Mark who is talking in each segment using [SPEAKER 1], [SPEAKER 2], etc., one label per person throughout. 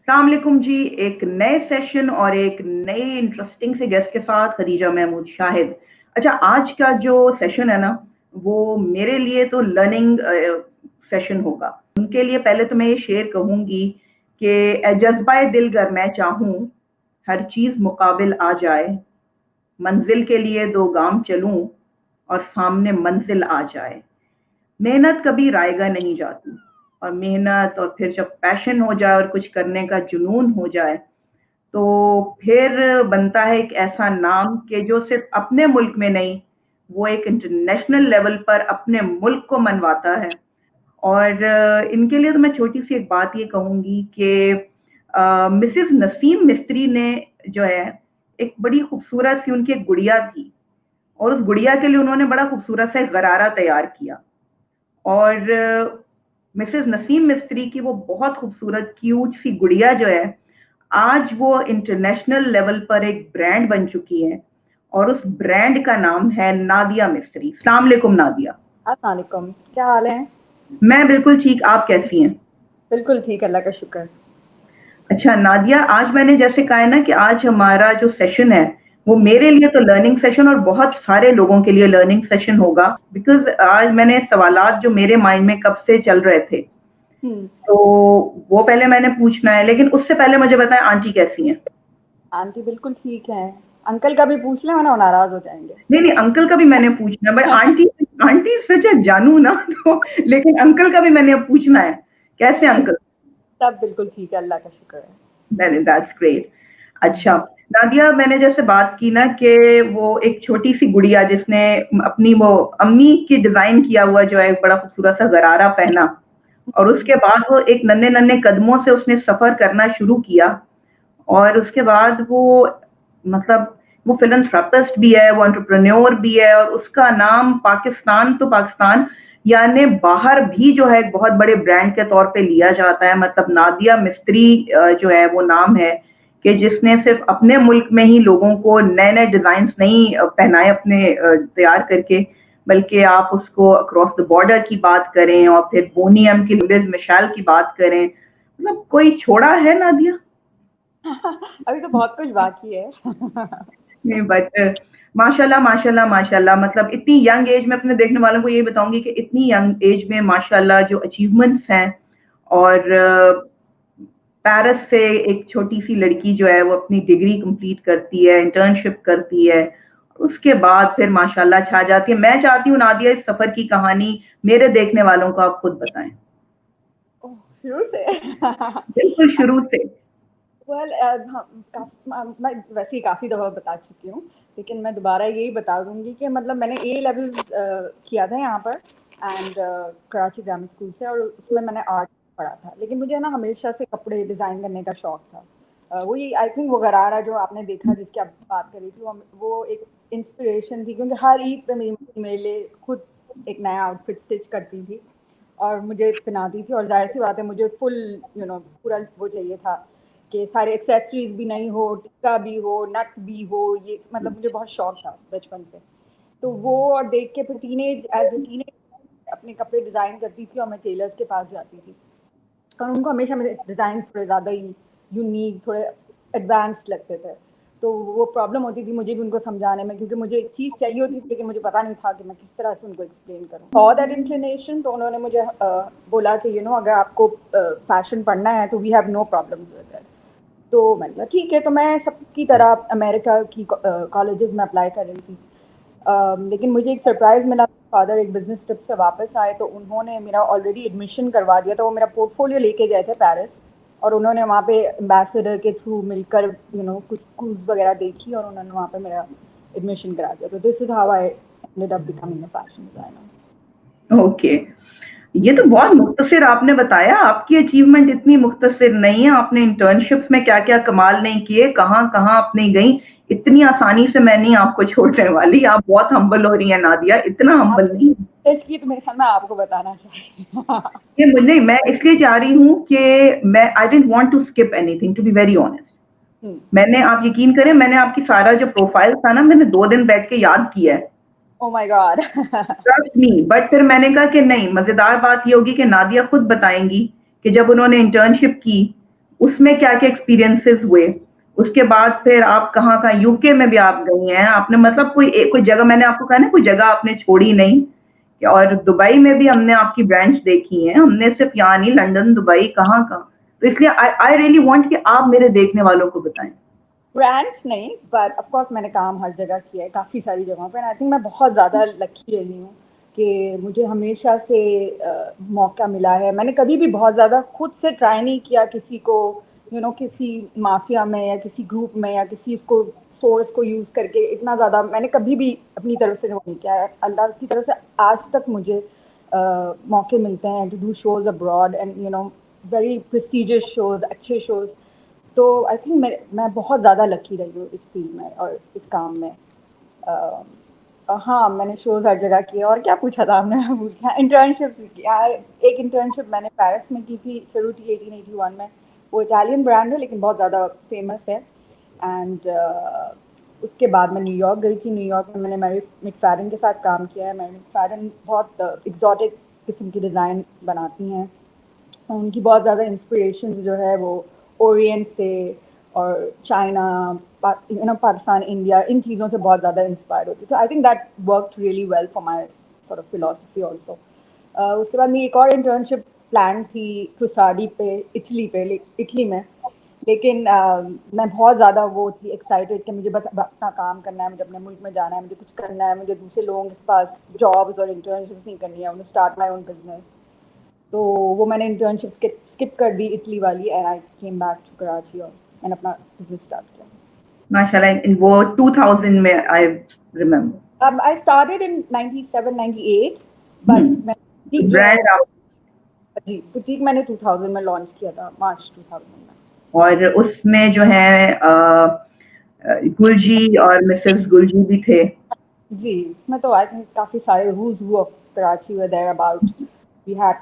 [SPEAKER 1] अस्सलाम वालेकुम जी। एक नए सेशन और एक नए इंटरेस्टिंग से गेस्ट के साथ खदीजा महमूद शाहिद। अच्छा, आज का जो सेशन है ना, वो मेरे लिए तो लर्निंग सेशन होगा। उनके लिए पहले तो मैं ये शेयर कहूँगी कि ए जज्बा दिल गर मैं चाहूँ हर चीज़ मुकाबिल आ जाए, मंजिल के लिए दो गाम चलूँ और सामने मंजिल आ जाए। मेहनत कभी रायगा नहीं जाती, और मेहनत और फिर जब पैशन हो जाए और कुछ करने का जुनून हो जाए, तो फिर बनता है एक ऐसा नाम कि जो सिर्फ अपने मुल्क में नहीं, वो एक इंटरनेशनल लेवल पर अपने मुल्क को मनवाता है। और इनके लिए तो मैं छोटी सी एक बात ये कहूँगी कि मिसेस नसीम मिस्त्री ने जो है, एक बड़ी खूबसूरत सी उनकी एक गुड़िया थी, और उस गुड़िया के लिए उन्होंने बड़ा खूबसूरत सा एक गरारा तैयार किया। और मिसेस नसीम मिस्त्री की वो बहुत खूबसूरत क्यूट सी गुड़िया जो है, आज वो इंटरनेशनल लेवल पर एक ब्रांड बन चुकी है, और उस ब्रांड का नाम है नादिया मिस्त्री। अस्सलाम वालेकुम नादिया।
[SPEAKER 2] अस्सलामुअलैकुम, क्या हाल है?
[SPEAKER 1] मैं बिल्कुल ठीक, आप कैसी हैं?
[SPEAKER 2] बिल्कुल ठीक, अल्लाह का शुक्र।
[SPEAKER 1] अच्छा नादिया, आज मैंने जैसे कहा है ना कि आज हमारा जो सेशन है, वो मेरे लिए तो लर्निंग सेशन और बहुत सारे लोगों के लिए लर्निंग सेशन होगा। बिकॉज आज मैंने सवालात जो मेरे माइंड में कब से चल रहे थे,
[SPEAKER 2] हुँ,
[SPEAKER 1] तो वो पहले मैंने पूछना है। लेकिन उससे पहले मुझे बताएं, आंटी कैसी हैं?
[SPEAKER 2] आंटी बिल्कुल ठीक हैं। अंकल का भी पूछ लें वरना वो नाराज़ हो जाएँगे।
[SPEAKER 1] नहीं नहीं, अंकल का भी मैंने पूछना है, बट आंटी आंटी सच है जानू ना तो, लेकिन अंकल का भी मैंने अब पूछना है। कैसे अंकल?
[SPEAKER 2] सब बिल्कुल ठीक है, अल्लाह का शुक्र है।
[SPEAKER 1] That's great.
[SPEAKER 2] हुँ,
[SPEAKER 1] अच्छा नादिया, मैंने जैसे बात की ना कि वो एक छोटी सी गुड़िया जिसने अपनी वो अम्मी की डिजाइन किया हुआ जो है एक बड़ा खूबसूरत सा गरारा पहना, और
[SPEAKER 2] हुँ,
[SPEAKER 1] उसके बाद वो एक नन्हे नन्हे कदमों से उसने सफर करना शुरू किया। और उसके बाद वो, मतलब वो फिलंथ्रोपिस्ट भी है, वो एंटरप्रेन्योर भी है, और उसका नाम पाकिस्तान तो पाकिस्तान, यानी बाहर भी जो है एक बहुत बड़े ब्रांड के तौर पे लिया जाता है। मतलब नादिया मिस्त्री जो है वो नाम है कि जिसने सिर्फ अपने मुल्क में ही लोगों को नए नए डिजाइन नहीं पहनाए अपने तैयार करके, बल्कि आप उसको अक्रॉस द बॉर्डर की बात करें और फिर बोनियम की मिशाल की बात करें, मतलब कोई छोड़ा है नादिया?
[SPEAKER 2] अभी तो बहुत कुछ बाकी है।
[SPEAKER 1] नहीं, बट माशाल्लाह माशाल्लाह माशाल्लाह, मतलब इतनी यंग एज में अपने देखने वालों को ये बताऊंगी कि इतनी यंग एज में माशाल्लाह जो अचीवमेंट्स हैं। और पेरिस से एक छोटी सी लड़की जो है वो अपनी डिग्री कंप्लीट करती है, इंटर्नशिप करती है, उसके बाद फिर माशाल्लाह छा जाती है। मैं चाहती हूँ नादिया, इस सफर की कहानी मेरे देखने वालों को आप खुद बताएं।
[SPEAKER 2] ओह! शुरू से?
[SPEAKER 1] बिल्कुल शुरू से।
[SPEAKER 2] वेल हम मैं वैसे ही काफ़ी दफ़ा बता चुकी हूँ, लेकिन मैं दोबारा यही बता दूँगी कि मतलब मैंने ए लेवल्स किया था यहाँ पर एंड कराची ग्रामर स्कूल से और उसमें मैंने आर्ट पढ़ा था। लेकिन मुझे ना हमेशा से कपड़े डिज़ाइन करने का शौक था। वही आई थिंक वो गरारा जो आपने देखा जिसकी आप बात कर रही थी, वो एक इंस्पिरेशन थी क्योंकि हर ईद पे मेरी मम्मी मेरे लिए खुद एक नया आउटफिट स्टिच करती थी और मुझे पहनाती थी और ज़ाहिर सी बात है मुझे फुल पूरा वो चाहिए था कि सारे एक्सेसरीज भी नहीं हो, टिक्का भी हो, नथ भी हो, ये मतलब मुझे बहुत शौक था बचपन से। तो वो और देख के फिर एज़ अ टीनेज अपने कपड़े डिज़ाइन करती थी और मैं टेलर्स के पास जाती थी। और उनको हमेशा मेरे डिज़ाइन थोड़े ज़्यादा ही यूनिक, थोड़े एडवांस्ड लगते थे। तो वो प्रॉब्लम होती थी मुझे भी उनको समझाने में क्योंकि मुझे एक चीज़ चाहिए होती थी लेकिन मुझे पता नहीं था कि मैं किस तरह से उनको एक्सप्लेन करूँ। सॉ दैट इंक्लिनेशन तो उन्होंने मुझे बोला कि अगर आपको फैशन पढ़ना है तो we have no problems with it. तो मैंने कहा ठीक है, तो मैं सबकी तरह अमेरिका की कॉलेजेस में अप्लाई कर रही थी। लेकिन मुझे एक सरप्राइज़ मिला, फादर एक बिज़नेस ट्रिप से वापस आए तो उन्होंने मेरा ऑलरेडी एडमिशन करवा दिया था। वो मेरा पोर्टफोलियो लेके गए थे पेरिस और उन्होंने वहाँ पे एम्बेसडर के थ्रू मिलकर कुछ स्कूल्स वगैरह देखी और उन्होंने वहाँ पे मेरा एडमिशन करा दिया। तो this is how I ended up becoming a fashion designer.
[SPEAKER 1] Okay, ये तो बहुत मुख्तसर आपने बताया। आपकी अचीवमेंट इतनी मुख्तसर नहीं है। आपने इंटर्नशिप्स में क्या क्या कमाल नहीं किए, कहाँ कहाँ आपने गई। इतनी आसानी से मैं नहीं आपको छोड़ने वाली। आप बहुत हम्बल हो रही हैं नादिया, इतना
[SPEAKER 2] आप
[SPEAKER 1] हम्बल नहीं।
[SPEAKER 2] सच की तो मेरे ख्याल में आपको बताना चाहिए।
[SPEAKER 1] ये मुझे, मैं इसलिए चाह रही हूँ कि मैं I don't want to skip anything, to be very honest.
[SPEAKER 2] हुँ।
[SPEAKER 1] मैंने, आप यकीन करें, मैंने आपकी सारा जो प्रोफाइल था ना, मैंने 2 दिन बैठ के याद किया है।
[SPEAKER 2] Oh my God!
[SPEAKER 1] Trust me. But फिर मैंने कहा कि नहीं, मजेदार बात ये होगी कि नादिया खुद बताएंगी कि जब उन्होंने इंटर्नशिप की उसमें क्या-क्या एक्सपीरियंसेस हुए? उसके बाद फिर आप कहाँ-कहाँ यूके में भी आप गई हैं, आपने मतलब कोई जगह मैंने आपको कहा ना कोई जगह आपने छोड़ी नहीं और दुबई में भी हमने आपकी ब्रांच देखी हैं, हमने सिर्फ यहाँ नहीं लंदन, दुबई कहाँ-कहाँ। तो इसलिए आई आई रियली वांट कि आप मेरे देखने वालों को बताएँ।
[SPEAKER 2] ब्रांड्स नहीं, बट ऑफ कोर्स मैंने काम हर जगह किया है, काफ़ी सारी जगहों पे। आई थिंक मैं बहुत ज़्यादा लकी रही हूँ कि मुझे हमेशा से मौका मिला है। मैंने कभी भी बहुत ज़्यादा खुद से ट्राई नहीं किया किसी को किसी माफिया में या किसी ग्रुप में या किसी को सोर्स को यूज़ करके इतना ज़्यादा मैंने कभी भी अपनी तरफ से वो नहीं किया है। अल्लाह की तरफ से आज तक मुझे मौके मिलते हैं to do shows abroad and very prestigious shows, अच्छे शोज। तो आई थिंक मैं बहुत ज़्यादा लकी रही हूँ इस फील्ड में और इस काम में। हाँ, मैंने शोज हर जगह किए। और क्या पूछा था आपने? मैं भूल गया। इंटर्नशिप भी किया। एक इंटर्नशिप मैंने पेरिस में की थी, शेरूटी 1881 में। वो इटालियन ब्रांड है लेकिन बहुत ज़्यादा फेमस है। एंड उसके बाद मैं न्यूयॉर्क गई थी। न्यूयॉर्क में मैंने मैरी मैकफैडन के साथ काम किया है। मैरी मैकफैडन बहुत एग्जॉटिक किस्म की डिज़ाइन बनाती हैं। उनकी बहुत ज़्यादा इंस्पिरेशन जो है वो ओरिएंट से और चाइना, पाकिस्तान, इंडिया, इन चीज़ों से बहुत ज़्यादा इंस्पायर्ड होती है। So I think that worked really well for my sort of philosophy also. उसके बाद मेरी एक और इंटर्नशिप प्लान थी क्रुसाडी पे, इटली में। लेकिन मैं बहुत ज़्यादा वो थी एक्साइटेड कि मुझे बस अपना काम करना है, मुझे अपने मुल्क में जाना है, मुझे कुछ करना है, मुझे दूसरे लोगों के पास जॉब्स और इंटर्नशिप्स नहीं करनी है, उन्हें स्टार्ट माई ओन बिजनेस। तो वो मैंने इंटर्नशिप स्किप कर दी इटली वाली and I came back to Karachi और मैंने अपना बिजनेस स्टार्ट किया।
[SPEAKER 1] माशाल्लाह इन वो 2000 में I remember.
[SPEAKER 2] I started in 97 98,
[SPEAKER 1] hmm,
[SPEAKER 2] but मैं बुटीक जो है
[SPEAKER 1] ब्रांड आप
[SPEAKER 2] जी बुटीक मैंने 2000 में लॉन्च किया था, मार्च 2000 में।
[SPEAKER 1] और उसमें जो है गुलजी और मिसेस गुलजी भी थे।
[SPEAKER 2] जी, इसमें तो आई थिंक काफ़ी सारे who's who of Karachi were there about. We had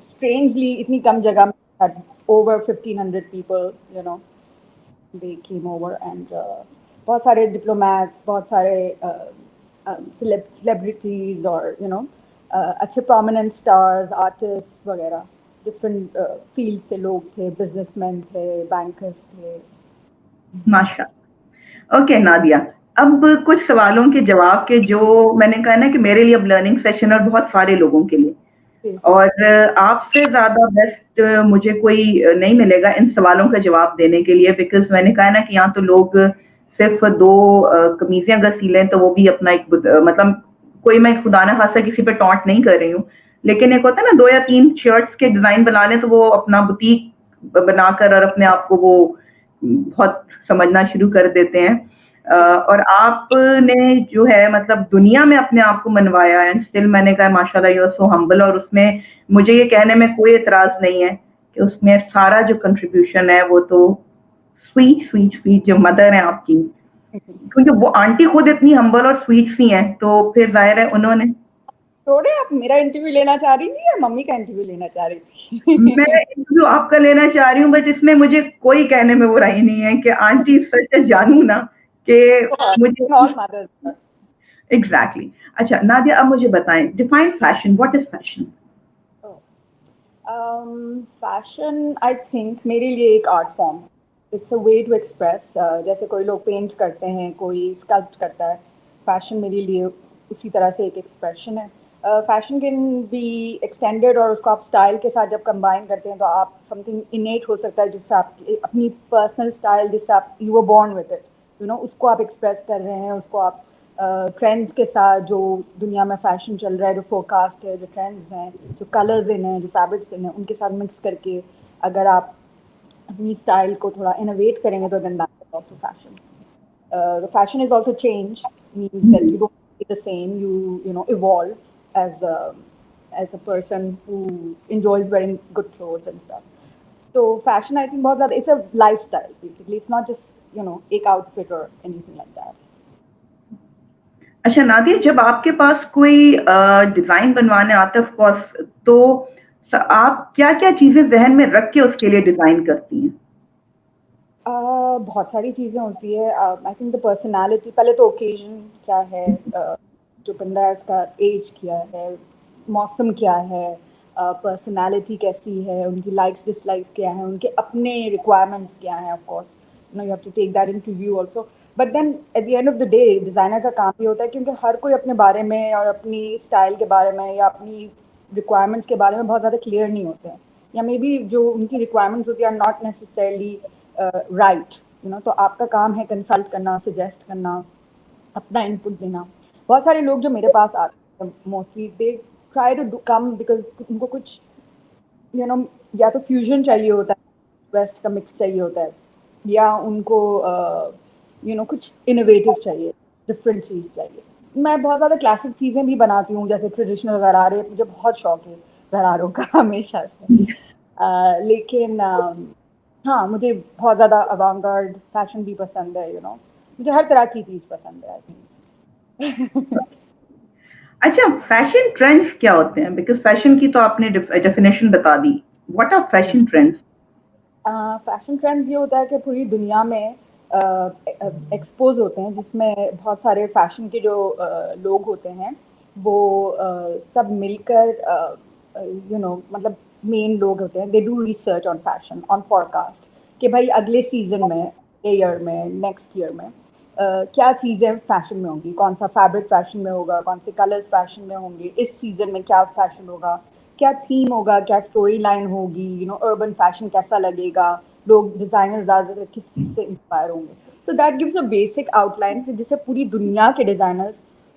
[SPEAKER 2] strangely इतनी कम जगह में had over 1500 people, they came over and बहुत सारे diplomats, बहुत सारे celebrities और अच्छे prominent stars, artists वगैरह different fields से लोग थे, businessmen थे, bankers थे।
[SPEAKER 1] माशा ओके नादिया, अब कुछ सवालों के जवाब के जो मैंने कहा ना कि मेरे लिए अब लर्निंग सेशन और बहुत सारे लोगों के लिए
[SPEAKER 2] जी,
[SPEAKER 1] और आपसे ज़्यादा बेस्ट मुझे कोई नहीं मिलेगा इन सवालों का जवाब देने के लिए बिकॉज़ मैंने कहा ना कि यहाँ तो लोग सिर्फ़ 2 कमीज़ें अगर सी लें तो वो भी अपना एक मतलब कोई मैं खुदा ना ख़ास्ता किसी पे टॉन्ट नहीं कर रही हूँ। लेकिन एक होता है ना 2 या 3 शर्ट्स के डिज़ाइन बना लें तो वो अपना बुटीक बनाकर और अपने आप को वो बहुत समझना शुरू कर देते हैं।
[SPEAKER 2] जी,
[SPEAKER 1] और आपने जो है मतलब दुनिया में अपने आप को मनवाया एंड स्टिल मैंने कहा माशाल्लाह यू आर सो हम्बल और उसमें मुझे ये कहने में कोई एतराज़ नहीं है कि उसमें सारा जो कंट्रीब्यूशन है वो तो स्वीट, स्वीट, स्वीट जो मदर हैं आपकी, क्योंकि वो आंटी खुद इतनी हम्बल और स्वीट सी हैं, तो फिर ज़ाहिर है उन्होंने
[SPEAKER 2] थोड़े आप मेरा इंटरव्यू लेना चाह रही थी या मम्मी का इंटरव्यू लेना चाह रही
[SPEAKER 1] मैं
[SPEAKER 2] थी?
[SPEAKER 1] इंटरव्यू आपका लेना चाह रही हूँ बट इसमें मुझे कोई कहने में बुराई नहीं है कि आंटी सच जानू ना कि मुझे
[SPEAKER 2] All mothers are.
[SPEAKER 1] एग्ज़ैक्टली। अच्छा नादिया अब मुझे बताएँ define fashion, what is fashion?
[SPEAKER 2] Fashion I think मेरे लिए एक art form, it's a way to express. जैसे कोई लोग पेंट करते हैं, कोई स्कल्प्ट करता है, फैशन मेरे लिए उसी तरह से एक एक्सप्रेशन है। फैशन कैन बी एक्सटेंडेड और उसको आप स्टाइल के साथ जब कंबाइन करते हैं तो आप समथिंग इनेट हो सकता है जिससे आप अपनी पर्सनल स्टाइल जिससे आप you were born with it, उसको आप एक्सप्रेस कर रहे हैं, उसको आप ट्रेंड्स के साथ जो दुनिया में फैशन चल रहा है, जो फोरकास्ट है, जो ट्रेंड्स हैं, जो कलर्स इन हैं, जो फैब्रिक्स इन हैं, उनके साथ मिक्स करके अगर आप अपनी स्टाइल को थोड़ा इनोवेट करेंगे तो then that is also fashion. The fashion is also change, means that you don't stay the same, you evolve as a person who enjoys wearing good clothes and stuff. So fashion I think बहुत ज़्यादा it's a lifestyle basically, it's not just एक outfit or anything like that.
[SPEAKER 1] अच्छा नादिया जब आपके पास कोई design बनवाने आता है ऑफ कोर्स तो आप क्या-क्या चीज़ें ज़हन में रख के उसके लिए डिज़ाइन करती हैं?
[SPEAKER 2] बहुत सारी चीज़ें होती है। आई थिंक द पर्सनालिटी, पहले तो ओकेजन क्या है, जो बंदा है उसका एज क्या है, मौसम क्या है, पर्सनालिटी कैसी है, उनकी लाइक्स डिसलाइक्स क्या है, उनके अपने रिक्वायरमेंट्स क्या हैं। Of course you have to take that into view also, but then at the end of the day designer का काम ये होता है, क्योंकि हर कोई अपने बारे में और अपनी स्टाइल के बारे में या अपनी रिक्वायरमेंट्स के बारे में बहुत ज़्यादा क्लियर नहीं होते हैं, या मे बी जो उनकी रिक्वायरमेंट्स होती है नॉट नेसेसरली राइट, तो आपका काम है कंसल्ट करना, सजेस्ट करना, अपना इनपुट देना। बहुत सारे लोग जो मेरे पास आते हैं mostly they try to come because उनको कुछ या तो फ्यूजन चाहिए होता है, वेस्ट का मिक्स चाहिए होता है, या उनको कुछ इनोवेटिव चाहिए, डिफरेंट चीज़ चाहिए। मैं बहुत ज़्यादा क्लासिक चीज़ें भी बनाती हूँ, जैसे ट्रेडिशनल गरारे, मुझे बहुत शौक है गरारों का हमेशा से। लेकिन हाँ, मुझे बहुत ज़्यादा अवांगार्ड फैशन भी पसंद है, मुझे हर तरह की चीज़ पसंद है आई थिंक।
[SPEAKER 1] अच्छा, फैशन ट्रेंड्स क्या होते हैं? बिकॉज फैशन की तो आपने डेफिनेशन बता दी। What are fashion trends?
[SPEAKER 2] Fashion trends ये होता है कि पूरी दुनिया में एक्सपोज होते हैं, जिसमें बहुत सारे फैशन के जो लोग होते हैं वो सब मिलकर मतलब मेन लोग होते हैं, they do research on fashion, on forecast कि भाई अगले सीजन में, ईयर में, नेक्स्ट ईयर में क्या चीज़ें फैशन में होंगी, कौन सा फैब्रिक फैशन में होगा, कौन से कलर्स फैशन में होंगे, इस सीजन में क्या फैशन होगा, क्या थीम होगा, क्या स्टोरी लाइन होगी, अर्बन फैशन कैसा लगेगा, लोग डिजाइनर ज़्यादातर किस चीज़ से इंस्पायर होंगे। So that gives a basic outline जिसे पूरी दुनिया के डिजाइनर्स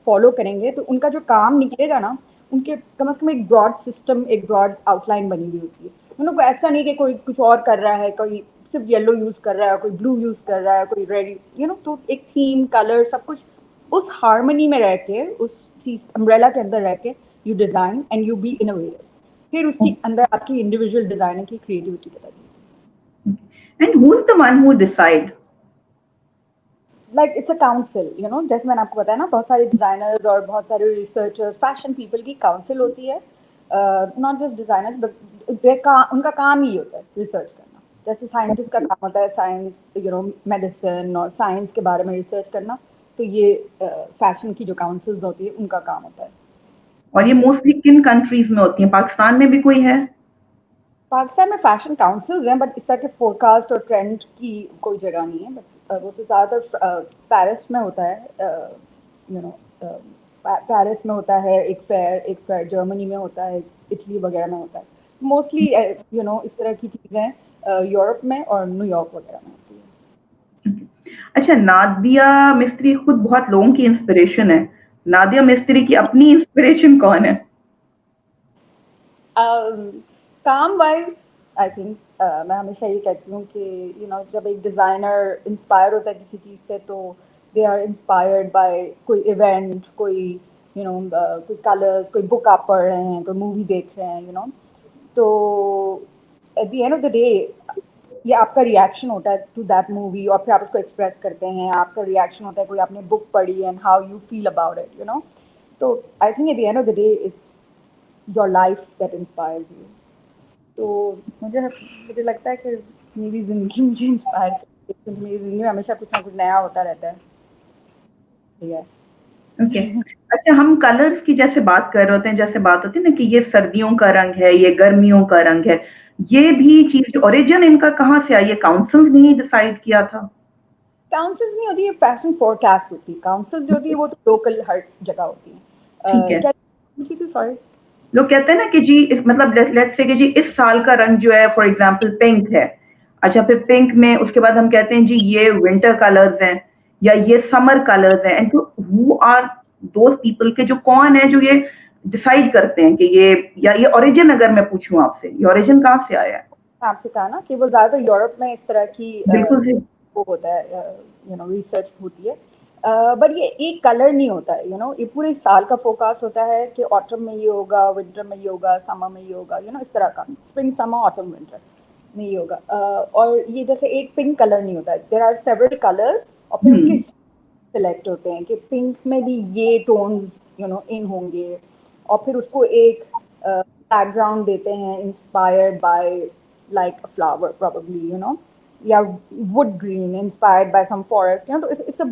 [SPEAKER 2] फॉलो करेंगे, तो उनका जो काम निकलेगा ना, उनके कम से कम एक ब्रॉड सिस्टम, एक ब्रॉड आउटलाइन बनी हुई होती है। उनको ऐसा नहीं कि कोई कुछ और कर रहा है, कोई सिर्फ येलो यूज कर रहा है, कोई ब्लू यूज कर रहा है, कोई रेड, तो एक थीम, कलर, सब कुछ उस हार्मनी में रह के, उस चीज अम्ब्रेला के अंदर रह के you design and you B innovative. फिर उसके अंदर आपकी इंडिविजुअल डिजाइनर की क्रिएटिविटी बताइए।
[SPEAKER 1] And who is the one who decide?
[SPEAKER 2] Like it's a council, जैसे मैंने आपको बताया ना, बहुत सारे डिजाइनर्स और बहुत सारे रिसर्चर्स, फैशन पीपल की काउंसिल होती है। नॉट जस्ट डिजाइनर्स बट उनका काम ही होता है रिसर्च करना। जैसे साइंटिस्ट का काम होता है साइंस, मेडिसिन और साइंस के बारे में रिसर्च करना, तो ये फैशन की जो काउंसिल्स होती है उनका काम होता है।
[SPEAKER 1] और ये मोस्टली किन कंट्रीज में होती हैं? पाकिस्तान में भी कोई है?
[SPEAKER 2] पाकिस्तान में फैशन काउंसिल्स हैं, बट इस तरह के फोरकास्ट और ट्रेंड की कोई जगह नहीं है। बट वो तो ज़्यादातर पेरिस में होता है, पेरिस में होता है एक फेयर जर्मनी में होता है, इटली वगैरह में होता है। मोस्टली इस तरह की चीज़ें यूरोप में और न्यूयॉर्क वगैरह में होती है।
[SPEAKER 1] अच्छा, नादिया मिस्त्री खुद बहुत लोगों की इंस्पिरेशन है। नादिया मिस्त्री की अपनी इंस्पिरेशन कौन है?
[SPEAKER 2] काम वाइज आई थिंक मैं हमेशा ये कहती हूँ कि जब एक डिज़ाइनर इंस्पायर होता है किसी चीज़ से, तो दे आर इंस्पायर्ड बाय कोई इवेंट, कोई कोई कलर्स, कोई बुक आप पढ़ रहे हैं, कोई मूवी देख रहे हैं, तो eight the end of the day ये आपका रिएक्शन होता है टू दैट मूवी, और फिर आप उसको एक्सप्रेस करते हैं। आपका रिएक्शन होता है कोई आपने बुक पढ़ी and how you feel about it, तो I think at the end of the day it's your life that inspires you. तो मुझे लगता है कि मेरी ज़िंदगी मुझे इंस्पायर करती है, क्योंकि मेरी ज़िंदगी में हमेशा कुछ ना कुछ नया होता रहता है। यस।
[SPEAKER 1] ओके। अच्छा, हम कलर्स की जैसे बात कर रहे होते हैं, जैसे बात होती है ना कि ये सर्दियों का रंग है, ये गर्मियों का रंग है, ये भी चीज ओरिजिन इनका कहाँ से आई? ये काउंसिल ने ही डिसाइड किया था?
[SPEAKER 2] काउंसिल्स नहीं होती है, फैशन फोरकास्ट होती है। काउंसिल जो होती है वो तो लोकल हर जगह होती है।
[SPEAKER 1] ठीक है।
[SPEAKER 2] क्या सॉरी?
[SPEAKER 1] लोग कहते हैं ना कि जी मतलब लेट्स से कि जी इस साल का रंग जो है फॉर एग्जांपल पिंक है। अच्छा, फिर पिंक में उसके बाद हम कहते हैं जी ये विंटर कलर्स हैं या ये समर कलर्स हैं। एंड तो हु आर दोज पीपल के जो कौन है जो ये डिसाइड करते हैं कि ये, या ये ओरिजिन अगर मैं पूछूं आपसे, ये ओरिजिन कहाँ से आया है?
[SPEAKER 2] आपसे कहा ना कि वो ज़्यादातर यूरोप में इस तरह की
[SPEAKER 1] बिल्कुल जी।
[SPEAKER 2] वो होता है, रिसर्च होती है। बट ये एक कलर नहीं होता है, ये पूरे साल का फोकास होता है कि ऑटम में ये होगा, विंटर में ये होगा, समर में ये होगा, इस तरह का स्प्रिंग, समर, ऑटम, विंटर में ये होगा। और ये जैसे एक पिंक कलर नहीं होता है, देयर आर सेवरल कलर्स, और फिर उसके सिलेक्ट होते हैं कि पिंक में भी ये टोन्स इन होंगे, और फिर उसको एक बैकग्राउंड देते हैं inspired by like a flower probably, या wood green inspired by some forest, so it's a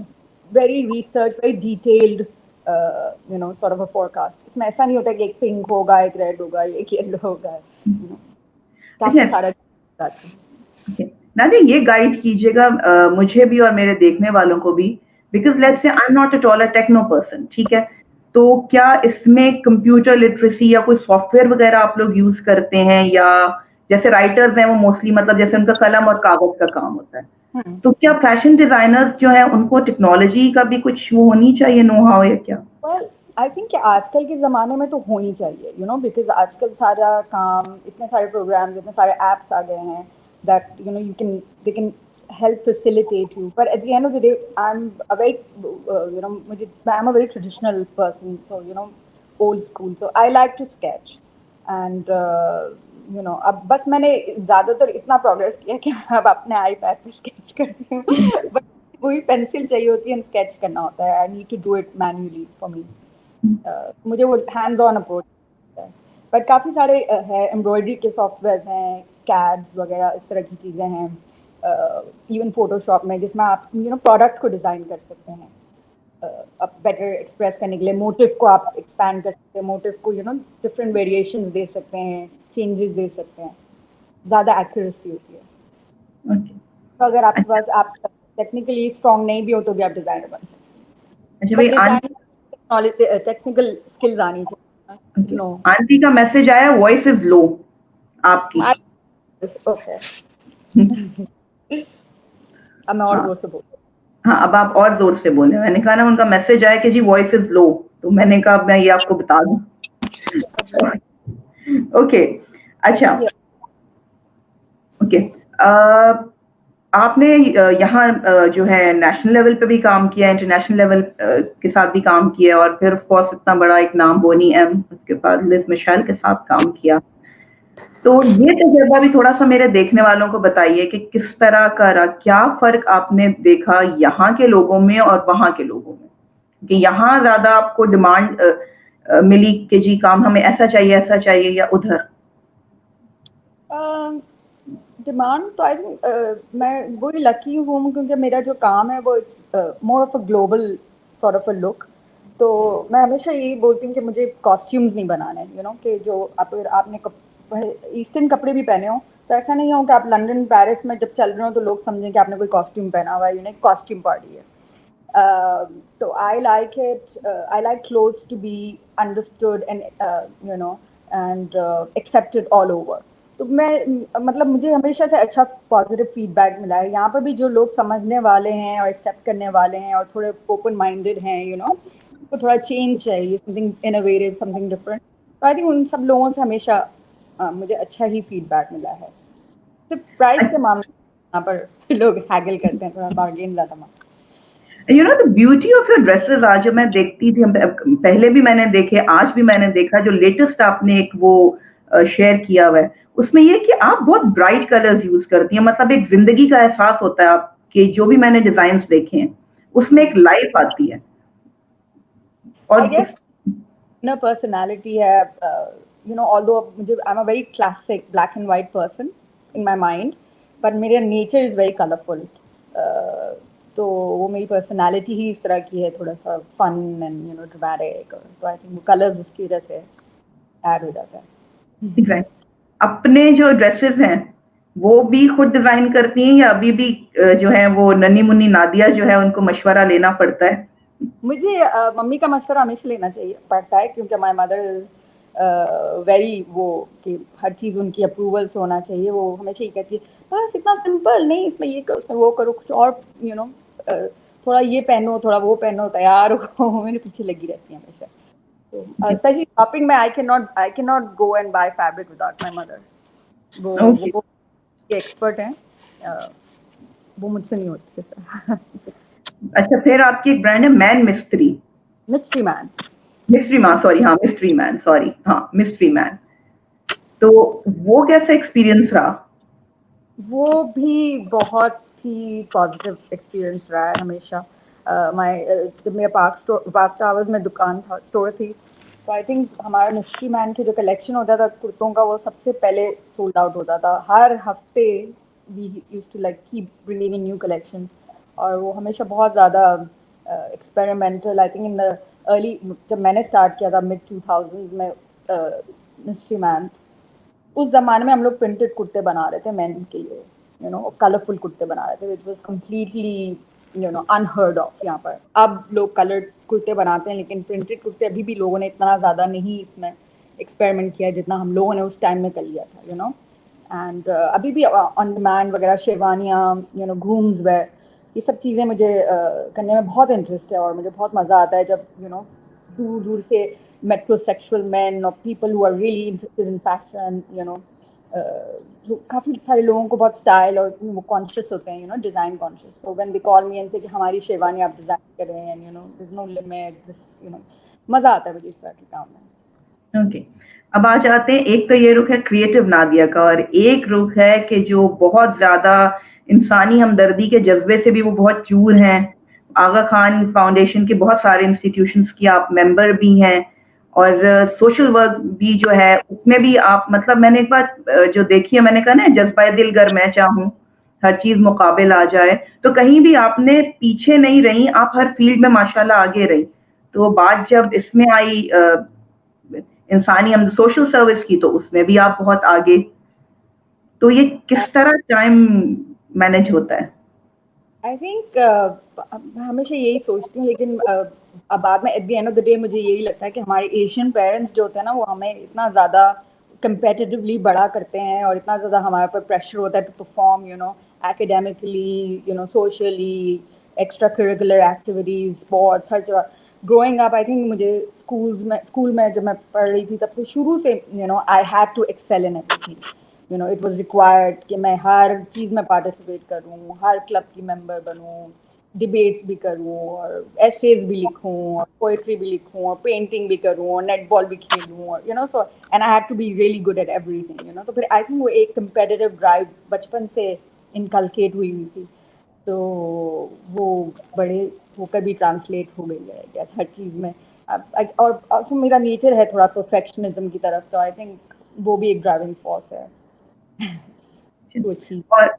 [SPEAKER 2] very research, very detailed you know sort of a forecast. इसमें ऐसा नहीं होता कि एक पिंक होगा, एक रेड होगा, एक येलो होगा, you know, काफी
[SPEAKER 1] अच्छा,
[SPEAKER 2] सारा जाता है।
[SPEAKER 1] ओके। नादिया, ये गाइड कीजिएगा मुझे भी और मेरे देखने वालों को भी, because let's say I am not at all a techno person, ठीक है? तो क्या इसमें कंप्यूटर लिटरेसी या कोई सॉफ्टवेयर वगैरह आप लोग यूज़ करते हैं, या जैसे राइटर्स हैं वो मोस्टली मतलब जैसे उनका कलम और कागज़ का काम होता है।
[SPEAKER 2] हम्म।
[SPEAKER 1] तो क्या फैशन डिज़ाइनर्स जो हैं उनको टेक्नोलॉजी का भी कुछ वो होनी चाहिए, नो हाउ या क्या?
[SPEAKER 2] वेल आई थिंक कि आजकल के ज़माने में तो होनी चाहिए, यू नो, बिकॉज आजकल सारा काम, इतने सारे प्रोग्राम्स, इतने सारे एप्स आ गए हैं that you know you can they can help facilitate you, पर at the end of the day I am a very you know मुझे I am a very traditional person, so you know old school, so I like to sketch and you know अब बस मैंने ज़्यादातर इतना progress किया कि मैं अब अपने आईपैड पे स्केच करती हूँ बट वही पेंसिल चाहिए होती है, स्केच करना होता है, I need to do it manually for me. मुझे वो हैंड्स ऑन अप्रोच है, बट काफ़ी सारे है, एम्ब्रॉयडरी के सॉफ्टवेयर हैं, कैड्स वगैरह इस तरह की चीज़ें हैं, इवन फोटोशॉप में जिसमें आप यू नो प्रोडक्ट को डिज़ाइन कर सकते हैं, अब बेटर एक्सप्रेस करने के लिए मोटिव को आप एक्सपैंड कर सकते हैं, मोटिव को यू नो डिफरेंट वेरिएशंस दे सकते हैं, चेंजेस दे सकते हैं, ज़्यादा एक्यूरेसी होती है।
[SPEAKER 1] ओके।
[SPEAKER 2] तो अगर आपके
[SPEAKER 1] अच्छा,
[SPEAKER 2] पास आप टेक्निकली स्ट्रांग नहीं भी हो तो भी आप डिज़ाइनर बन सकते
[SPEAKER 1] अच्छा
[SPEAKER 2] हैं,
[SPEAKER 1] भाई
[SPEAKER 2] but design knowledge technical skills आनी चाहिए।
[SPEAKER 1] ओके,
[SPEAKER 2] नो
[SPEAKER 1] आंटी का मैसेज आया, वॉइस इज़ लो आपकी।
[SPEAKER 2] ओके अब मैं और
[SPEAKER 1] हाँ,
[SPEAKER 2] जोर से बोल।
[SPEAKER 1] हाँ, अब आप और ज़ोर से बोलें। मैंने कहा ना उनका मैसेज आया कि जी वॉइस इज़ लो, तो मैंने कहा अब मैं ये आपको बता दूँ। ओके,
[SPEAKER 2] आई
[SPEAKER 1] अच्छा,
[SPEAKER 2] कैन हियर।
[SPEAKER 1] ओके। आपने यहाँ जो है नेशनल लेवल पे भी काम किया, इंटरनेशनल लेवल के साथ भी काम किया, और फिर ऑफ कोर्स इतना बड़ा एक नाम बोनी एम, उसके बाद लिज मिशेल के साथ काम किया। तो ये तजुर्बा भी थोड़ा-सा मेरे देखने वालों को बताइए कि किस तरह का रहा, क्या फ़र्क आपने देखा यहाँ के लोगों में और वहाँ के लोगों में? कि यहाँ ज़्यादा आपको डिमांड मिली कि जी काम हमें ऐसा चाहिए, या उधर?
[SPEAKER 2] डिमांड तो आई थिंक मैं वही लकी हूँ क्योंकि मेरा जो काम है वो more of a global sort of a look. तो मैं हमेशा यही बोलती हूँ कि मुझे कॉस्ट्यूम्स नहीं बनाने, यू नो कि जो अगर आपने ईस्टर्न कपड़े भी पहने हो तो ऐसा नहीं हो कि आप लंदन पेरिस में जब चल रहे हो तो लोग समझें कि आपने कोई कॉस्ट्यूम पहना हुआ है, यू नो कॉस्ट्यूम पार्टी है। So I like it. I like clothes to be understood and you know and accepted all over. तो मैं मतलब मुझे हमेशा से अच्छा पॉजिटिव फीडबैक मिला है। यहाँ पर भी जो लोग समझने वाले हैं और एक्सेप्ट करने वाले हैं और थोड़े ओपन माइंडेड हैं, यू नो, तो थोड़ा चेंज चाहिए, समथिंग इनोवेटिव, समथिंग डिफरेंट। तो आई थिंक उन सब लोगों से हमेशा मुझे अच्छा ही फीडबैक मिला है। सिर्फ प्राइस के मामले में यहाँ पर लोग हैगल करते हैं, थोड़ा बार्गेन ज़्यादा मांगते
[SPEAKER 1] you know the beauty of your dresses, आज जब मैं देखती थी, पहले भी मैंने देखे, आज भी मैंने देखा, जो लेटेस्ट आपने एक वो शेयर किया हुआ है, उसमें ये कि आप बहुत ब्राइट कलर्स यूज करती हैं, मतलब एक जिंदगी का एहसास होता है आपके, जो भी मैंने डिजाइन देखे हैं उसमें एक
[SPEAKER 2] हैं।
[SPEAKER 1] लाइफ आती है।
[SPEAKER 2] आई
[SPEAKER 1] और
[SPEAKER 2] गेस inner personality है, you know, although मुझे I'm a very classic black and white person in my mind, but मेरा nature is very colorful. तो वो मेरी personality ही इस तरह की है, थोड़ा सा fun and you know dramatic, तो I think वो colors उसकी वजह से add हो जाता है।
[SPEAKER 1] एग्जैक्ट, अपने जो ड्रेसेस हैं वो भी खुद डिजाइन करती हैं, या अभी भी जो है वो नन्ही मुन्नी नादिया जो है उनको मशवरा लेना पड़ता है?
[SPEAKER 2] मुझे मम्मी का मशवरा हमेशा लेना चाहिए पड़ता है क्योंकि माय मदर वेरी वो कि हर चीज़ उनकी अप्रूवल से होना चाहिए। वो हमेशा ये कहती है बस इतना सिंपल नहीं, इसमें ये करो, इसमें वो करो, कुछ और यू नो थोड़ा ये पहनो, थोड़ा वो पहनो, तैयार हो मेरे पीछे लगी रहती है हमेशा। तो स्पेशली शॉपिंग में I can not go and buy fabric without my mother.
[SPEAKER 1] Okay,
[SPEAKER 2] वो एक्सपर्ट हैं, अ, वो मुझसे नहीं होती
[SPEAKER 1] अच्छा, फिर आपकी एक ब्रांड है मैन मिस्त्री,
[SPEAKER 2] mystery man.
[SPEAKER 1] Mystery man, sorry, हाँ मिस्ट्री मैन, सॉरी, हाँ मिस्ट्री मैन। तो वो कैसा एक्सपीरियंस रहा?
[SPEAKER 2] वो भी बहुत ही पॉजिटिव एक्सपीरियंस रहा है हमेशा। जब मेरा पार्क टावर्स में दुकान था, स्टोर थी, तो आई थिंक हमारा मिस्ट्री मैन की जो कलेक्शन होता था कुर्तों का, वो सबसे पहले सोल्ड आउट होता था। हर हफ्ते we used to like keep bringing in new collections, और वो हमेशा बहुत ज़्यादा experimental, I think in the early, जब मैंने स्टार्ट किया था मिड 2000 में मिस्ट्री मैन, उस जमाने में हम लोग प्रिंटेड कुर्ते बना रहे थे मेन के लिए, यू नो, कलरफुल कुर्ते बना रहे थे, which was completely you know unheard of यहाँ पर। अब लोग कलर्ड कुर्ते बनाते हैं, लेकिन प्रिंटेड कुर्ते अभी भी लोगों ने इतना ज़्यादा नहीं इसमें एक्सपेरिमेंट किया जितना हम लोगों ने उस टाइम में कर लिया था, यू नो। एंड अभी भी ऑन डिमांड वगैरह, शेरवानियाँ, यू नो, ग्रूम्स वेयर, ये सब चीज़ें मुझे करने में बहुत इंटरेस्ट है, और मुझे बहुत मज़ा आता है जब यू नो दूर दूर से metrosexual men or people who are really interested in fashion, you know, जो काफ़ी सारे लोगों को बहुत स्टाइल और वो कॉन्शियस होते हैं, you know, design conscious, so when they call me and say कि हमारी शेरवानी आप डिज़ाइन करें, and you know there is no limit, this, you know, मज़ा आता है मुझे इस तरह के काम में।
[SPEAKER 1] ओके, अब आ जाते हैं, एक तो ये रुख है क्रिएटिव नादिया का, और एक रुख है कि जो बहुत ज़्यादा इंसानी हमदर्दी के जज्बे से भी वो बहुत चूर हैं। आगा खान फाउंडेशन के बहुत सारे इंस्टीट्यूशंस की आप मेंबर भी हैं, और सोशल वर्क भी जो है उसमें भी आप, मतलब मैंने एक बार जो देखी है, मैंने कहा ना, जज्बा दिल गर मैं चाहूँ हर चीज मुकाबिल आ जाए, तो कहीं भी आपने पीछे नहीं रही, आप हर फील्ड में माशाल्लाह आगे रही। तो बात जब इसमें आई इंसानी हम सोशल सर्विस की, तो उसमें भी आप बहुत आगे। तो ये किस तरह टाइम मैनेज होता है?
[SPEAKER 2] आई थिंक हमेशा यही सोचती हूँ, लेकिन अब बाद में eight the end of the day मुझे यही लगता है कि हमारे एशियन पेरेंट्स जो होते हैं ना, वो हमें इतना ज़्यादा कंपेटिटिवली बड़ा करते हैं, और इतना ज़्यादा हमारे पर प्रेशर होता है to perform, you know, academically, you know, socially, extra curricular activities, sports, हर जगह। ग्रोइंग अप, आई थिंक मुझे स्कूल में जब मैं पढ़ रही थी, तब तो शुरू से, you know, I had to excel in everything, you know, it was required कि मैं हर चीज़ में पार्टिसिपेट करूँ, हर क्लब की मेंबर बनूँ, डिबेट्स भी करूँ, और एसेज भी लिखूँ, और पोएट्री भी लिखूँ, और पेंटिंग भी करूँ, और नेटबॉल भी खेलूँ, और you know, so and I had to be really good at everything, you know. तो फिर आई थिंक वो एक कंपेटिटिव ड्राइव बचपन से इनकलकेट हुई थी, तो वो बड़े होकर भी ट्रांसलेट हो गई है, I guess, हर चीज़ में। और also मेरा नेचर है थोड़ा परफेक्शनिज्म की तरफ, तो आई थिंक वो भी एक ड्राइविंग फोर्स है to achieve.
[SPEAKER 1] और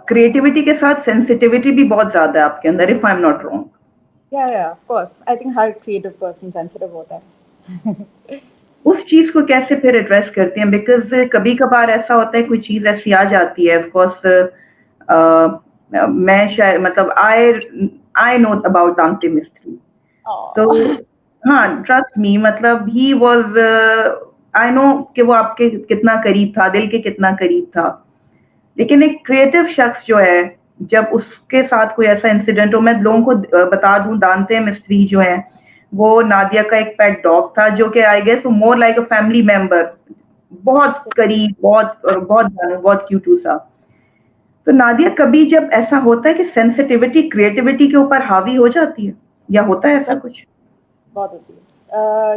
[SPEAKER 1] क्रिएटिविटी के साथ सेंसिटिविटी भी बहुत ज्यादा है आपके अंदर, if I am not wrong.
[SPEAKER 2] Yeah, of course. I think her creative person sensitive होता है।
[SPEAKER 1] उस चीज को कैसे फिर एड्रेस करते हैं? बिकॉज कभी कभार ऐसा होता है, कोई चीज ऐसी आ जाती है, ऑफ कोर्स मैं शायद, मतलब आई नो अबाउट दांते मिस्त्री, तो
[SPEAKER 2] Oh.
[SPEAKER 1] हाँ, ट्रस्ट मी, मतलब ही वाज, आई नो कि वो आपके कितना करीब था, दिल के कितना करीब था। लेकिन एक क्रिएटिव शख्स जो है, जब उसके साथ कोई ऐसा इंसिडेंट हो, मैं लोगों को बता दूं, दांते मिस्त्री जो है, वो नादिया का एक पेट डॉग था, जो कि I guess more like a family member, बहुत करीब, बहुत और बहुत क्यूट सा। तो नादिया, कभी जब ऐसा होता है कि सेंसिटिविटी क्रिएटिविटी के ऊपर हावी हो जाती है, या होता है ऐसा कुछ?
[SPEAKER 2] बहुत होती है,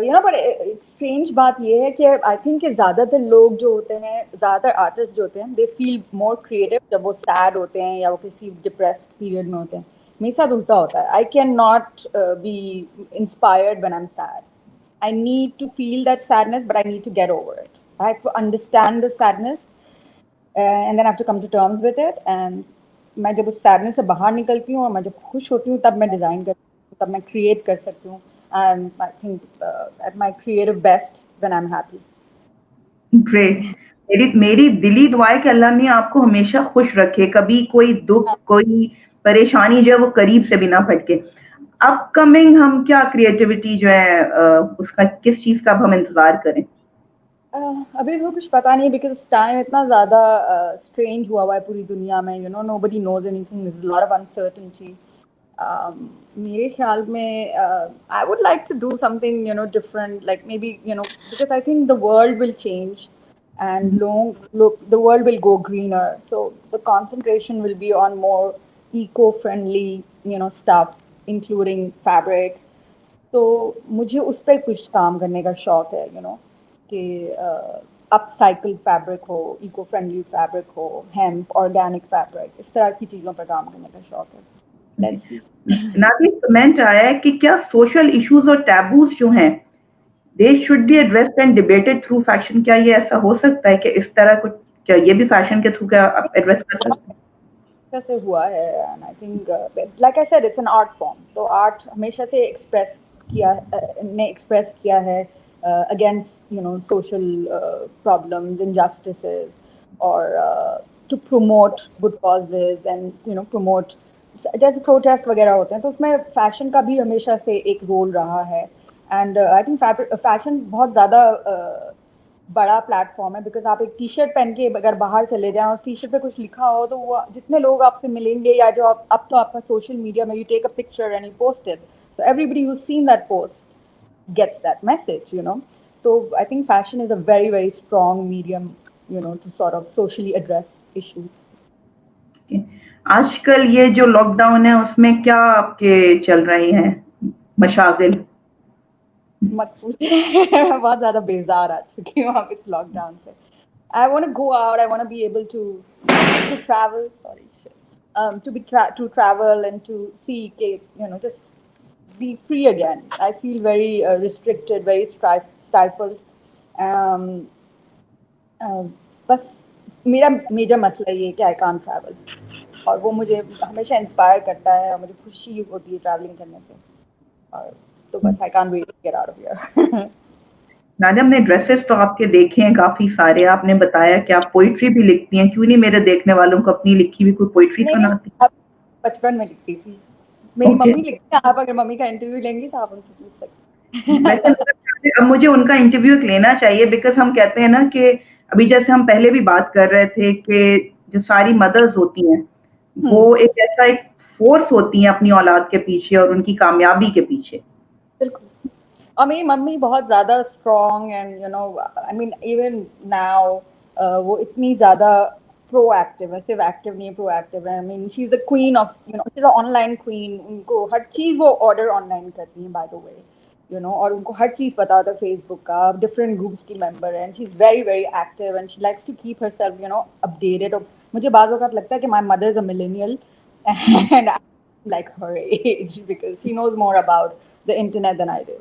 [SPEAKER 2] यू नो, पर स्ट्रेंज बात ये है कि आई थिंक कि ज़्यादातर लोग जो होते हैं, ज़्यादातर आर्टिस्ट जो होते हैं, दे फील मोर क्रिएटिव जब वो सैड होते हैं या वो किसी डिप्रेस्ड पीरियड में होते हैं। मेरे साथ उल्टा होता है, I can not be inspired when I am sad. I need to feel that sadness, but I need to get over it. I have to understand the sadness, and then I have to come to terms with it, and मैं जब उस sadness से बाहर निकलती हूँ और मैं जब खुश होती हूँ, तब मैं डिज़ाइन करती हूँ, तब मैं क्रिएट कर सकती हूँ। I think at my creative best when I'm happy.
[SPEAKER 1] Great. मेरी दिली दुआ है कि अल्लाह मियाँ आपको हमेशा खुश रखे, कभी कोई दुख, कोई परेशानी जो है वो करीब से भी ना फटके। अपकमिंग हम क्या क्रिएटिविटी जो है, उसका किस चीज का अब हम इंतजार करें?
[SPEAKER 2] अभी तो कुछ पता नहीं, बिकॉज टाइम इतना ज़्यादा स्ट्रेंज हुआ है पूरी दुनिया में, you know, nobody knows anything, there is lot of uncertainty. मेरे ख्याल में I would like to do something, you know, different, like maybe, you know, because I think the world will change and the world will go greener, so the concentration will be on more eco-friendly, you know, stuff, including fabric. तो मुझे उस पर कुछ काम करने का शौक है, यू नो, कि अपसाइकिल फैब्रिक हो, इको फ्रेंडली फैब्रिक हो, हेम्प, ऑर्गेनिक फैब्रिक, इस तरह की चीज़ों पर काम करने का शौक है। Let's see.
[SPEAKER 1] नादिया, कमेंट आया है कि क्या सोशल इश्यूज और टैबूज जो हैं, they should be addressed and debated through fashion? क्या ये ऐसा हो सकता है कि इस तरह कुछ, क्या ये भी फैशन के थ्रू क्या आप एड्रेस कर सकते हैं?
[SPEAKER 2] से हुआ है, and I think like I said, it's an art form, तो आर्ट हमेशा से एक्सप्रेस किया ने एक्सप्रेस किया है अगेंस्ट सोशल प्रॉब्लम्स, इनजस्टिसेस, और to promote good causes and promote, जैसे प्रोटेस्ट वगैरह होते हैं, तो उसमें फैशन का भी हमेशा से एक रोल रहा है। एंड आई थिंक फैशन बहुत ज़्यादा बड़ा प्लेटफॉर्म है, बिकॉज आप एक टी शर्ट पहन के अगर बाहर चले जाएं और टी शर्ट पे कुछ लिखा हो, तो वो जितने लोग आपसे मिलेंगे, या जो आप अब तो आपका सोशल मीडिया में you take a picture and you post it, so everybody who's seen that post gets that message. So I think fashion is a very, very strong medium, to sort of socially address issues.
[SPEAKER 1] आजकल ये जो lockdown है उसमें क्या आपके चल रहे हैं मशागिल?
[SPEAKER 2] मत पूछिए। मैं बहुत ज़्यादा बेजार आ चुकी हूँ अब इस लॉकडाउन से। I want to go out. I want to be able to travel. Sorry, shit. To travel and to see, just be free again. I feel very restricted, very stifled. Um, बस मेरा major मसला ये है कि I can't travel, और वो मुझे हमेशा इंस्पायर करता है और मुझे खुशी होती है ट्रैवलिंग करने से, और तो बस I can't wait to get out of here.
[SPEAKER 1] Nadia, हमने ड्रेसेस तो आपके देखे हैं काफी सारे। आपने बताया कि आप पोइट्री भी लिखती हैं, क्यों नहीं मेरे देखने वालों को अपनी लिखी हुई कोई पोइट्री
[SPEAKER 2] नहीं,
[SPEAKER 1] सुनाती?
[SPEAKER 2] अब बचपन में लिखती थी। मेरी
[SPEAKER 1] ओके।
[SPEAKER 2] मम्मी लिखती है, आप अगर मम्मी का इंटरव्यू लेंगी तो आप उनसे पूछ
[SPEAKER 1] वैसे
[SPEAKER 2] सकते
[SPEAKER 1] मतलब अब मुझे उनका इंटरव्यू लेना चाहिए, बिकॉज हम कहते हैं ना कि अभी जैसे हम पहले भी बात कर रहे थे कि जो सारी मदर्स होती हैं वो एक ऐसा एक फोर्स होती हैं अपनी औलाद के पीछे और उनकी कामयाबी के पीछे।
[SPEAKER 2] बिल्कुल। और मेरी मम्मी बहुत ज़्यादा strong and I mean even now वो इतनी ज़्यादा प्रोएक्टिव है, सिर्फ एक्टिव नहीं है, प्रोएक्टिव है। I mean she is the queen of she is online queen. उनको हर चीज़ वो ऑर्डर ऑनलाइन करती हैं, बाय द वे, और उनको हर चीज़ पता होता है फेसबुक का, डिफरेंट ग्रुप्स की मेंबर है, and she is very very active and she likes to keep herself updated. और मुझे बाज़ वक़्त लगता है कि my mother is a millennial and I like her age because she knows more about the internet than I do.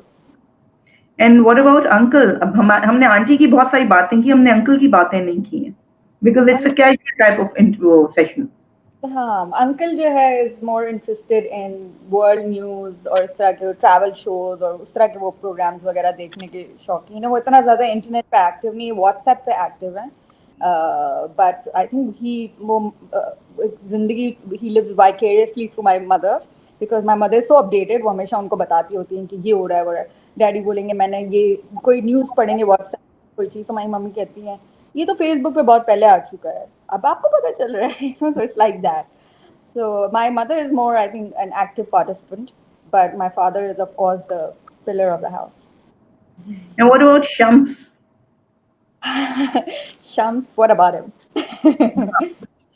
[SPEAKER 1] And what about uncle? अब हमने aunty की बहुत सारी बातें की, हमने अंकल की बातें नहीं की हैं, because it's a casual type of session.
[SPEAKER 2] हाँ, अंकल जो है is more interested in world news और इस तरह के ट्रैवल शोज और उस तरह के वो प्रोग्राम्स वगैरह देखने के शौकीन है। वो इतना ज़्यादा इंटरनेट पे एक्टिव नहीं है, व्हाट्सएप पे एक्टिव है, बट आई थिंक वो जिंदगी ही lives vicariously through my mother, because my mother is so updated. वो हमेशा उनको बताती होती हैं कि ये हो रहा है, वो हो रहा है। डैडी बोलेंगे मैंने ये कोई न्यूज़ पढ़ेंगे व्हाट्सएप कोई चीज़, तो हमारी मम्मी कहती हैं ये तो फेसबुक पे बहुत पहले आ चुका है, अब आपको पता चल रहा है। So it's like that. So my mother is more, I think, an active participant, but my father is, of course, the pillar of the house.
[SPEAKER 1] And what about Shams?
[SPEAKER 2] Shams, what about him?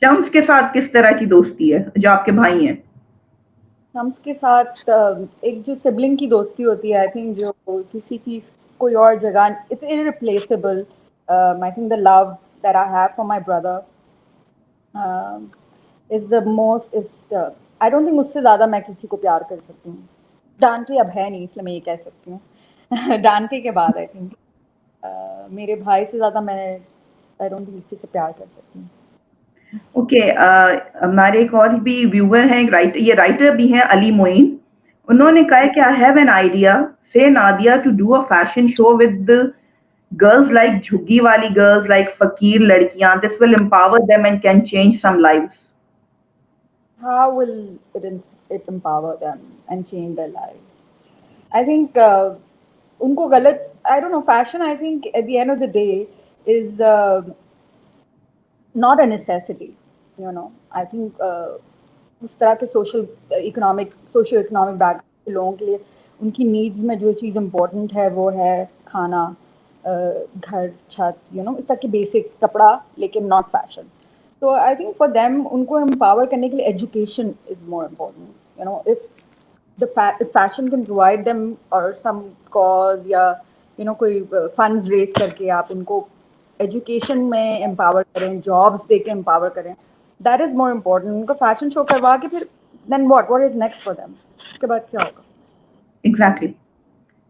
[SPEAKER 1] Shams के साथ किस तरह की दोस्ती है, जो आपके भाई हैं?
[SPEAKER 2] शम्स के साथ एक जो सिबलिंग की दोस्ती होती है, आई थिंक, जो किसी चीज़ कोई और जगह, it's irreplaceable. I think the love that I have for my brother is the most, is I don't think उससे ज़्यादा मैं किसी को प्यार कर सकती हूँ। डांटे अब है नहीं, इसलिए मैं ये कह सकती हूँ। डांटे के बाद आई थिंक मेरे भाई से ज़्यादा मैं आई डोंट थिंक किसी से प्यार कर सकती हूँ।
[SPEAKER 1] ओके। हमारे एक और भी व्यूअर हैं, ये राइटर भी हैं, अली मोइन। उन्होंने कहा है कि I have an idea, say Nadia, to do a fashion show with girls like झुग्गी वाली गर्ल्स, लाइक फकीर लड़कियां। This will empower them and can change some lives.
[SPEAKER 2] How will it empower them and change their lives? I think उनको गलत, I don't know, fashion, I think at the end of the day is not a necessity, I think उस तरह के socio economic background के लोगों के लिए उनकी नीड्स में जो चीज़ इम्पोर्टेंट है वो है खाना, घर, छत, इस तरह के बेसिक्स, कपड़ा, लेकिन not fashion. So I think for them, उनको empower करने के लिए education is more important. If fashion can provide them or some cause या कोई funds raise करके आप उनको education में empower करें, jobs दे के empower करें, that is more important. उनको fashion show करवा के फिर then what is next for them? उसके बाद क्या होगा?
[SPEAKER 1] एग्जैक्टली।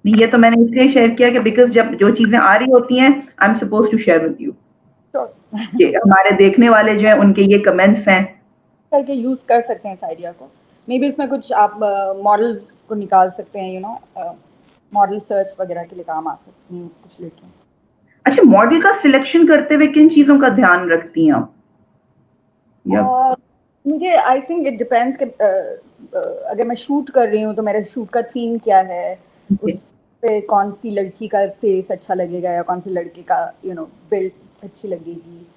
[SPEAKER 1] नहीं, ये तो मैंने इसलिए शेयर किया कि बिकॉज जब जो चीजें आ रही होती हैं, I am suppose to share with you.
[SPEAKER 2] Sure.
[SPEAKER 1] कि हमारे देखने वाले जो हैं उनके ये कमेंट्स हैं।
[SPEAKER 2] करके यूज कर सकते हैं इस आइडिया को। मे बी इसमें कुछ आप मॉडल्स को निकाल सकते हैं, मॉडल सर्च वगैरह के लिए काम आ सकती हैं कुछ लड़कियाँ।
[SPEAKER 1] अच्छा, मॉडल का सिलेक्शन करते हुए किन चीज़ों का ध्यान रखती हैं आप?
[SPEAKER 2] मुझे आई थिंक इट डिपेंड्स कि अगर मैं शूट कर रही हूँ तो मेरे शूट का थीम क्या है, उस पे कौन सी लड़की का फेस अच्छा लगेगा या कौन सी लड़के का बिल्ड अच्छी लगेगी,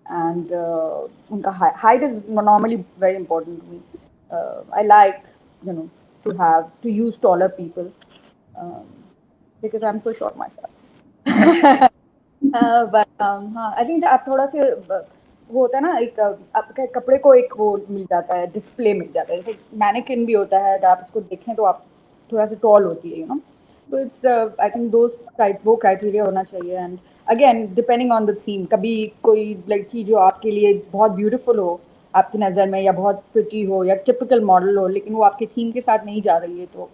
[SPEAKER 2] एंड उनका height is normally very important to me. I like to use taller people because I am so short myself. But हाँ, आई थिंक आप थोड़ा से वो होता है ना, एक आपके कपड़े को एक वो मिल जाता है, डिस्प्ले मिल जाता है, जैसे मैनेकिन भी होता है, अगर आप इसको देखें तो आप थोड़ा सा टॉल होती है, तो इट्स आई थिंक वो क्राइटेरिया होना चाहिए। And again depending on the theme, कभी कोई लड़की जो आपके लिए बहुत ब्यूटीफुल हो आपकी नज़र में, या बहुत प्रिटी हो, या टिपिकल मॉडल हो, लेकिन वो आपके थीम के साथ नहीं जा रही है, तो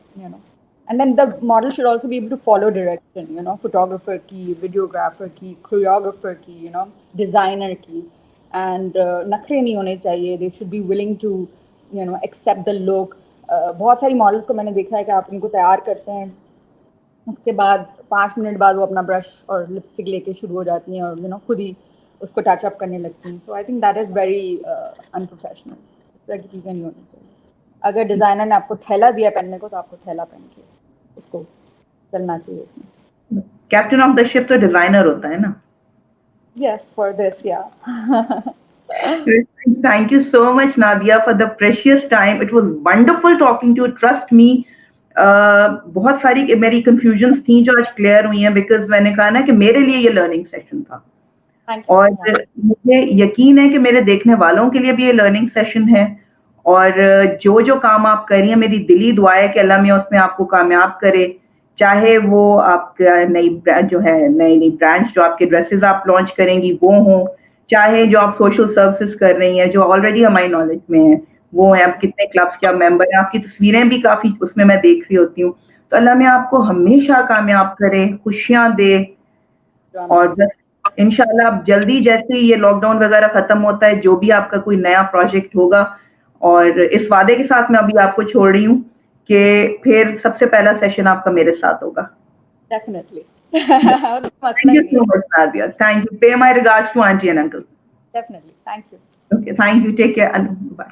[SPEAKER 2] and then the model should also be able to follow direction, photographer की, videographer की, choreographer की, designer की, and नखरे नहीं होने चाहिए, they should be willing to accept the look। बहुत सारी मॉडल्स को मैंने देखा है कि आप उनको तैयार करते हैं, उसके बाद 5 मिनट बाद वो अपना ब्रश और लिपस्टिक लेके शुरू हो जाती हैं और खुद ही उसको टच अप करने लगती हैं। So I think that is very unprofessional. इस तरह की चीज़ें नहीं होनी चाहिए। अगर डिज़ाइनर ने आपको थैला दिया पहनने को, तो आपको थैला पहन के उसको चलना चाहिए इसमें।
[SPEAKER 1] कैप्टन ऑफ द शिप तो डिजाइनर होता है ना?
[SPEAKER 2] यस, फॉर दिस, या।
[SPEAKER 1] Thank you so much, Nadia, for the precious time. It was wonderful talking to you. Trust me, बहुत सारी मेरी कंफ्यूजन्स थी जो आज क्लियर हुई हैं, बिकॉज मैंने कहा ना कि मेरे लिए ये लर्निंग सेशन था, और मुझे यकीन है कि मेरे देखने वालों के लिए भी ये लर्निंग सेशन है। और जो जो काम आप कर रही हैं, मेरी दिली दुआ है कि अल्लाह मियां उसमें आपको कामयाब करे, चाहे वो आपका नई जो है नई नई ब्रांड्स जो आपके ड्रेसेस आप लॉन्च करेंगी वो हों, चाहे जो आप सोशल सर्विसेज कर रही हैं जो ऑलरेडी हमारी नॉलेज में है वो है, आप कितने क्लब्स के आप मेंबर हैं, आपकी तस्वीरें भी काफ़ी उसमें मैं देख रही होती हूँ। तो अल्लाह मियां आपको हमेशा कामयाब करे, खुशियाँ दे, और बस इंशाल्लाह आप जल्दी, जैसे ही ये लॉकडाउन वगैरह खत्म होता है, जो भी आपका कोई नया प्रोजेक्ट होगा, और इस वादे के साथ मैं अभी आपको छोड़ रही हूँ कि फिर सबसे पहला सेशन आपका मेरे साथ होगा।
[SPEAKER 2] Definitely.
[SPEAKER 1] Thank you so much, Nadia. Thank you. Pay my regards to auntie and uncle.
[SPEAKER 2] Definitely. Thank you.
[SPEAKER 1] Okay, thank you. Take care. Bye.